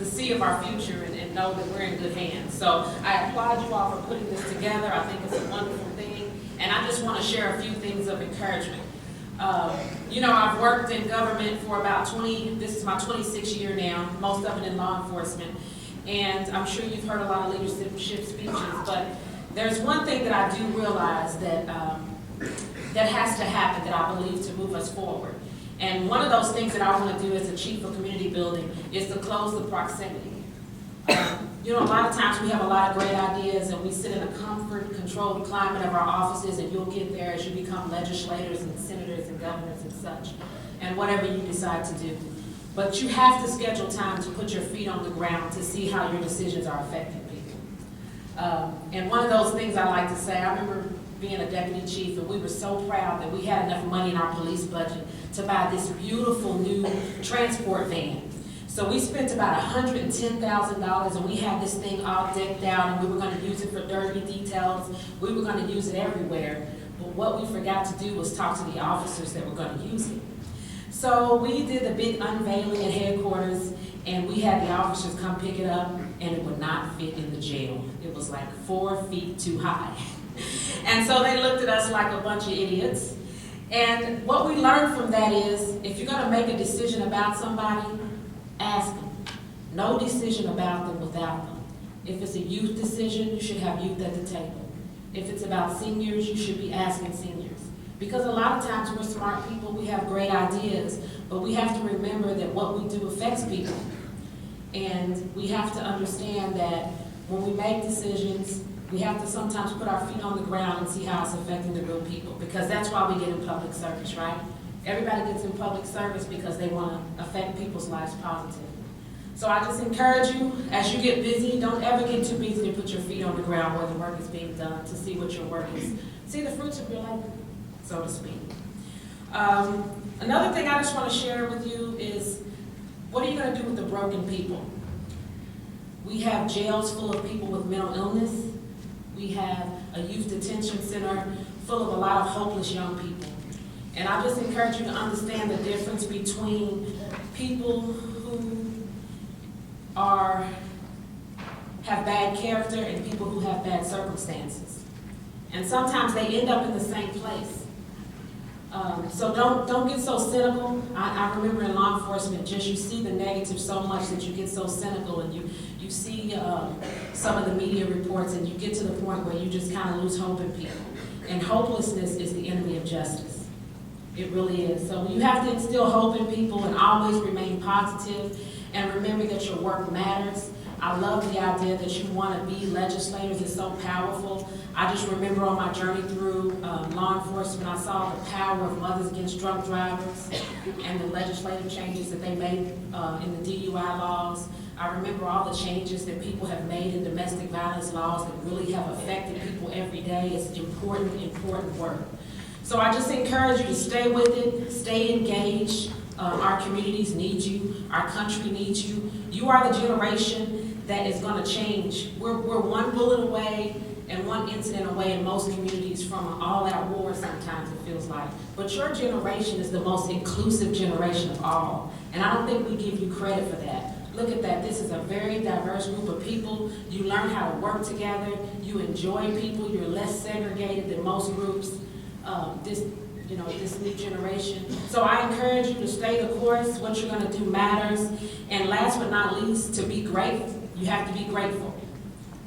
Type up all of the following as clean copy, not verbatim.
the sea of our future and know that we're in good hands. So I applaud you all for putting this together. I think it's a wonderful thing. And I just want to share a few things of encouragement. You know, I've worked in government for about this is my 26th year now, most of it in law enforcement. And I'm sure you've heard a lot of leadership speeches, but there's one thing that I do realize that that has to happen, that I believe, to move us forward. And one of those things that I want to do as the chief of community building is to close the proximity. You know, a lot of times we have a lot of great ideas and we sit in a comfort-controlled climate of our offices, and you'll get there as you become legislators and senators and governors and such, and whatever you decide to do. But you have to schedule time to put your feet on the ground to see how your decisions are affecting people. And one of those things I like to say, I remember being a deputy chief, and we were so proud that we had enough money in our police budget to buy this beautiful new transport van. So we spent about $110,000, and we had this thing all decked out, and we were going to use it for derby details. We were going to use it everywhere. But what we forgot to do was talk to the officers that were going to use it. So we did a big unveiling at headquarters, and we had the officers come pick it up, and it would not fit in the jail. It was like 4 feet too high. And so they looked at us like a bunch of idiots. And what we learned from that is, if you're going to make a decision about somebody, ask them. No decision about them without them. If it's a youth decision, you should have youth at the table. If it's about seniors, you should be asking seniors. Because a lot of times we're smart people, we have great ideas, but we have to remember that what we do affects people. And we have to understand that when we make decisions, we have to sometimes put our feet on the ground and see how it's affecting the real people, because that's why we get in public service, right? Everybody gets in public service because they want to affect people's lives positively. So I just encourage you, as you get busy, don't ever get too busy to put your feet on the ground where the work is being done, to see what your work is, see the fruits of your labor, so to speak. Another thing I just want to share with you is, what are you going to do with the broken people? We have jails full of people with mental illness. We have a youth detention center full of a lot of hopeless young people. And I just encourage you to understand the difference between people who have bad character and people who have bad circumstances. And sometimes they end up in the same place. So don't get so cynical. I remember in law enforcement, you see the negative so much that you get so cynical, and you see some of the media reports, and you get to the point where you just kind of lose hope in people. And hopelessness is the enemy of justice. It really is. So you have to instill hope in people and always remain positive, and remember that your work matters. I love the idea that you want to be legislators. It's so powerful. I just remember on my journey through law enforcement, I saw the power of Mothers Against Drunk Drivers and the legislative changes that they made in the DUI laws. I remember all the changes that people have made in domestic violence laws that really have affected people every day. It's important, important work. So I just encourage you to stay with it, stay engaged. Our communities need you. Our country needs you. You are the generation that is going to change. We're one bullet away and one incident away in most communities from an all-out war sometimes, it feels like. But your generation is the most inclusive generation of all. And I don't think we give you credit for that. Look at that. This is a very diverse group of people. You learn how to work together. You enjoy people. You're less segregated than most groups. This new generation. So I encourage you to stay the course. What you're going to do matters. And last but not least, to be grateful. You have to be grateful.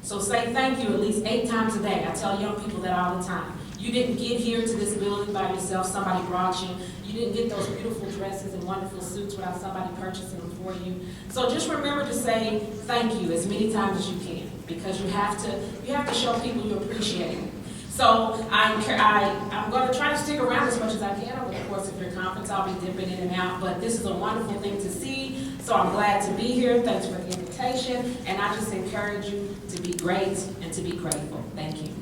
So say thank you at least 8 times a day. I tell young people that all the time. You didn't get here to this building by yourself. Somebody brought you. You didn't get those beautiful dresses and wonderful suits without somebody purchasing them for you. So just remember to say thank you as many times as you can, because you have to show people you appreciate them. So I'm going to try to stick around as much as I can over the course of your conference. I'll be dipping in and out, but this is a wonderful thing to see. So I'm glad to be here. Thanks for the invitation. And I just encourage you to be great and to be grateful. Thank you.